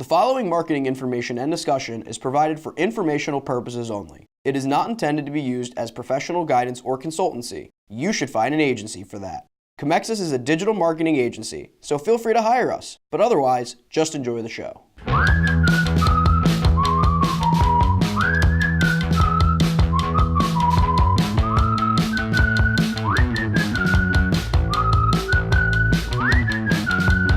The following marketing information and discussion is provided for informational purposes only. It is not intended to be used as professional guidance or consultancy. You should find an agency for that. Comexis is a digital marketing agency, so feel free to hire us. But otherwise, just enjoy the show.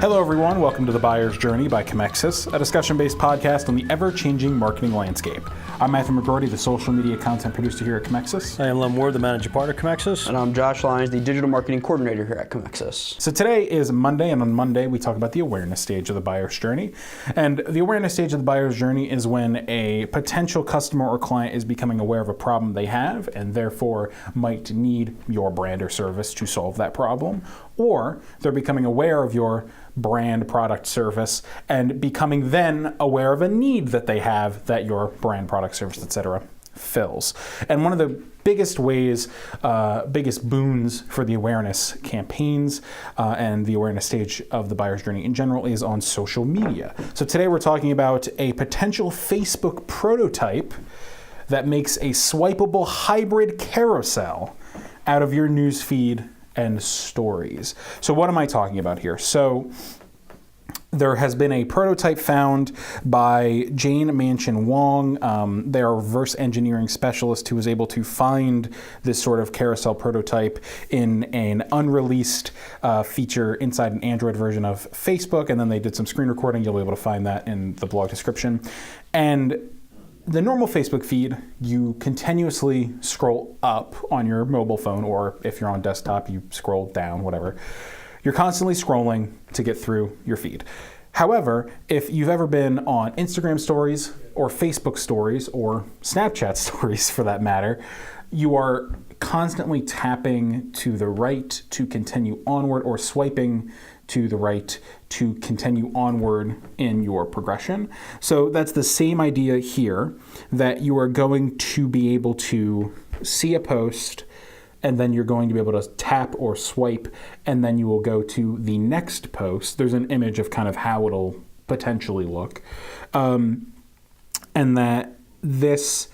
Hello everyone, welcome to The Buyer's Journey by Comexis, a discussion-based podcast on the ever-changing marketing landscape. I'm Matthew McGroarty, the social media content producer here at Comexis. I am Len Ward, the managing partner at Comexis. And I'm Josh Lyons, the digital marketing coordinator here at Comexis. So today is Monday, and on Monday we talk about the awareness stage of the buyer's journey. And the awareness stage of the buyer's journey is when a potential customer or client is becoming aware of a problem they have and therefore might need your brand or service to solve that problem. Or they're becoming aware of your brand, product, service, and becoming then aware of a need that they have that your brand, product, service, etc. fills. And one of the biggest ways, biggest boons for the awareness campaigns and the awareness stage of the buyer's journey in general is on social media. So today we're talking about a potential Facebook prototype that makes a swipeable hybrid carousel out of your news feed and stories. So what am I talking about here? So there has been a prototype found by Jane Manchin Wong. They are a reverse engineering specialist who was able to find this sort of carousel prototype in an unreleased feature inside an Android version of Facebook, and then they did some screen recording. You'll be able to find that in the blog description. And the normal Facebook feed, you continuously scroll up on your mobile phone, or if you're on desktop, you scroll down, whatever. You're constantly scrolling to get through your feed. However, if you've ever been on Instagram stories or Facebook stories or Snapchat stories for that matter, you are constantly tapping to the right to continue onward or swiping to the right to continue onward in your progression. So that's the same idea here, that you are going to be able to see a post and then you're going to be able to tap or swipe, and then you will go to the next post. There's an image of kind of how it'll potentially look. And that this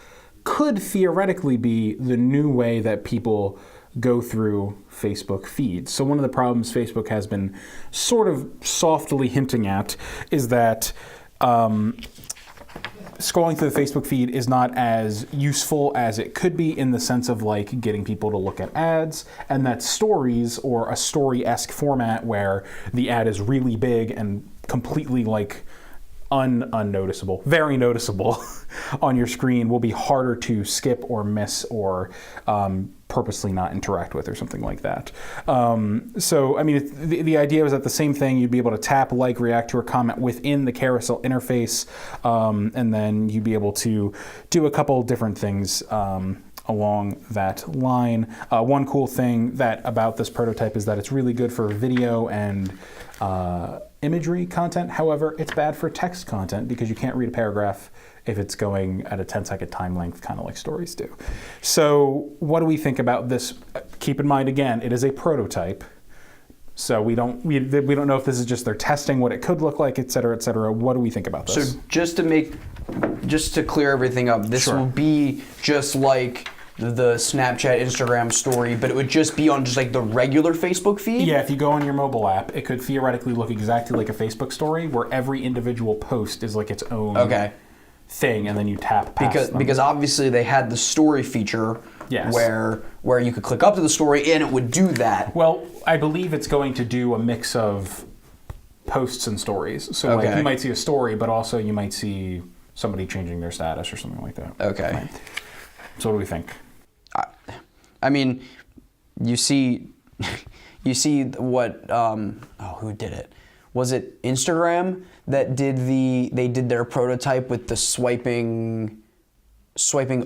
could theoretically be the new way that people go through Facebook feeds. So one of the problems Facebook has been sort of softly hinting at is that scrolling through the Facebook feed is not as useful as it could be in the sense of like getting people to look at ads, and that stories or a story-esque format where the ad is really big and completely like unnoticeable, very noticeable on your screen will be harder to skip or miss or purposely not interact with or something like that. So, I mean, the idea was that the same thing, you'd be able to tap, like, react to, or comment within the carousel interface, and then you'd be able to do a couple different things along that line. One cool thing about this prototype is that it's really good for video and imagery content. However, it's bad for text content because you can't read a paragraph if it's going at a 10-second time length, kind of like stories do. So what do we think about this? Keep in mind, again, it is a prototype. So we don't know if this is just they're testing what it could look like, et cetera, et cetera. What do we think about this? So just to clear everything up, this will be just like the Snapchat, Instagram story, but it would just be on just like the regular Facebook feed? Yeah, if you go on your mobile app, it could theoretically look exactly like a Facebook story where every individual post is like its own thing, and then you tap past them. Because obviously they had the story feature where you could click up to the story and it would do that. Well, I believe it's going to do a mix of posts and stories. So like you might see a story, but also you might see somebody changing their status or something like that. Okay. Right. So what do we think? I mean, you see what, who did it? Was it Instagram that they did their prototype with the swiping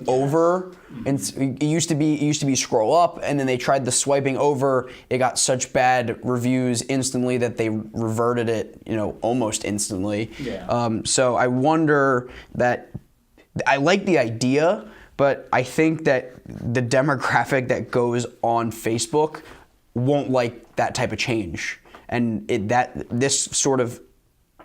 over? And it used to be scroll up, and then they tried the swiping over. It got such bad reviews instantly that they reverted it, almost instantly. Yeah. So I wonder that, I like the idea, but I think that the demographic that goes on Facebook won't like that type of change. And this sort of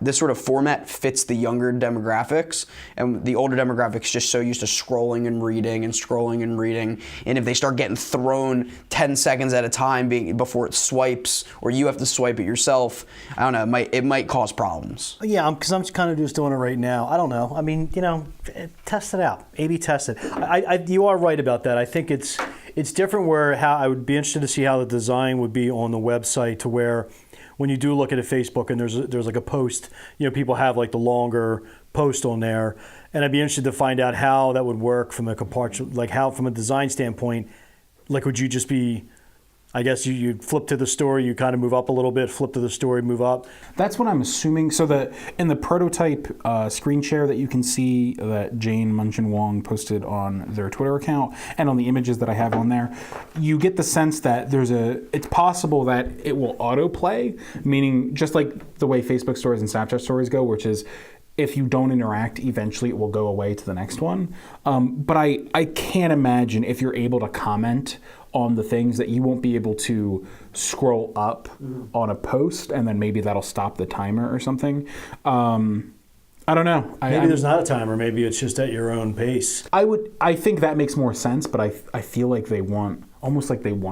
this sort of format fits the younger demographics, and the older demographics just so used to scrolling and reading and scrolling and reading. And if they start getting thrown 10 seconds at a time before it swipes, or you have to swipe it yourself, I don't know, it might cause problems. Yeah, because I'm kind of just doing it right now. I don't know. I mean, test it out. A/B test it. You are right about that. I think it's different where how I would be interested to see how the design would be on the website to where when you do look at a Facebook and there's like a post, people have like the longer post on there, and I'd be interested to find out how that would work from from a design standpoint. Like, would you just be, I guess you flip to the story, you kind of move up a little bit, flip to the story, move up. That's what I'm assuming. So that in the prototype screen share that you can see that Jane Munchin Wong posted on their Twitter account and on the images that I have on there, you get the sense that it's possible that it will autoplay, meaning just like the way Facebook stories and Snapchat stories go, which is if you don't interact, eventually it will go away to the next one. But I can't imagine if you're able to comment on the things that you won't be able to scroll up on a post, and then maybe that'll stop the timer or something. I don't know. Maybe there's not a timer. Maybe it's just at your own pace. I think that makes more sense, but I feel like they want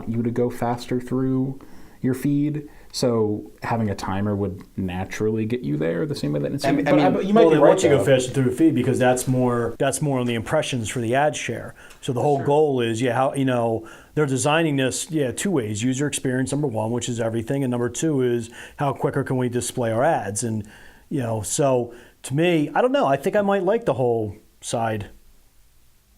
you to go faster through your feed. So having a timer would naturally get you there the same way that Instagram. You might want you to go faster through the feed because that's more on the impressions for the ad share. So the whole goal is how they're designing this two ways: user experience, number one, which is everything, and number two is how quicker can we display our ads. And so to me, I don't know. I think I might like the whole side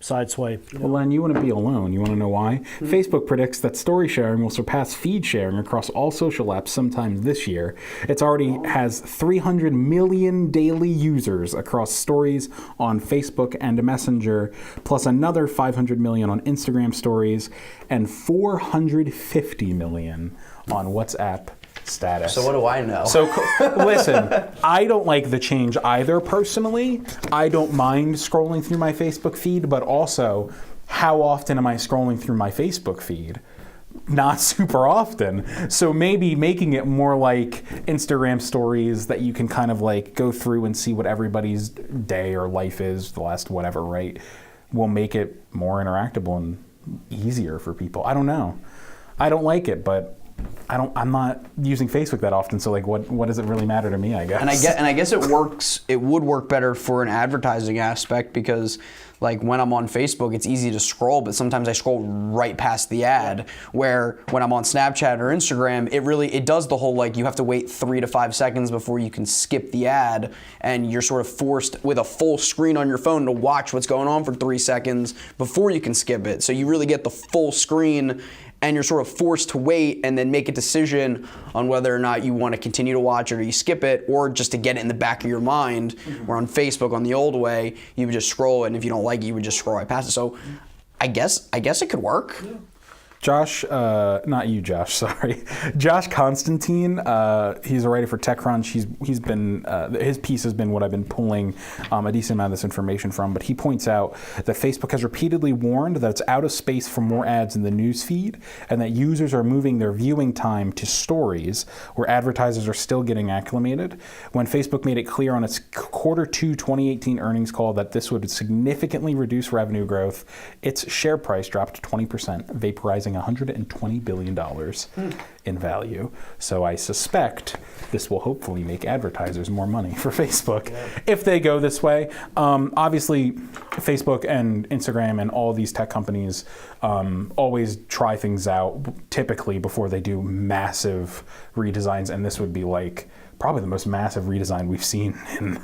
swipe. Well, Len, you wouldn't be alone. You want to know why? Facebook predicts that story sharing will surpass feed sharing across all social apps sometime this year. It already has 300 million daily users across stories on Facebook and Messenger, plus another 500 million on Instagram stories, and 450 million on WhatsApp status. So what do I know? So listen, I don't like the change either personally. I don't mind scrolling through my Facebook feed, but also how often am I scrolling through my Facebook feed? Not super often. So maybe making it more like Instagram stories that you can kind of like go through and see what everybody's day or life is, the last whatever, right? Will make it more interactable and easier for people. I don't know. I don't like it, but I'm not using Facebook that often, so like, what does it really matter to me? I guess. And I guess it works. It would work better for an advertising aspect because, like, when I'm on Facebook, it's easy to scroll, but sometimes I scroll right past the ad. Where when I'm on Snapchat or Instagram, it does the whole like you have to wait 3 to 5 seconds before you can skip the ad, and you're sort of forced with a full screen on your phone to watch what's going on for 3 seconds before you can skip it. So you really get the full screen. And you're sort of forced to wait and then make a decision on whether or not you want to continue to watch it or you skip it, or just to get it in the back of your mind. Where on Facebook, on the old way, you would just scroll, and if you don't like it, you would just scroll right past it. So I guess it could work. Yeah. Josh, not you, Josh. Sorry, Josh Constantine. He's a writer for TechCrunch. He's been his piece has been what I've been pulling a decent amount of this information from. But he points out that Facebook has repeatedly warned that it's out of space for more ads in the news feed, and that users are moving their viewing time to stories, where advertisers are still getting acclimated. When Facebook made it clear on its Q2 2018 earnings call that this would significantly reduce revenue growth, its share price dropped 20%, vaporizing $120 billion in value. So I suspect this will hopefully make advertisers more money for Facebook if they go this way. Obviously, Facebook and Instagram and all these tech companies always try things out typically before they do massive redesigns, and this would be like probably the most massive redesign we've seen in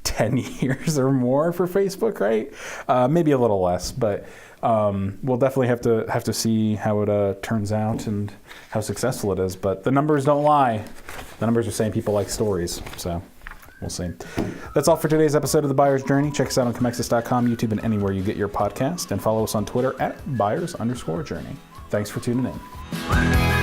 10 years or more for Facebook, right? Maybe a little less, but we'll definitely have to see how it turns out and how successful it is. But the numbers don't lie. The numbers are saying people like stories, so we'll see. That's all for today's episode of The Buyer's Journey. Check us out on Comexis.com, YouTube, and anywhere you get your podcast, and follow us on Twitter at @buyers_journey. Thanks for tuning in.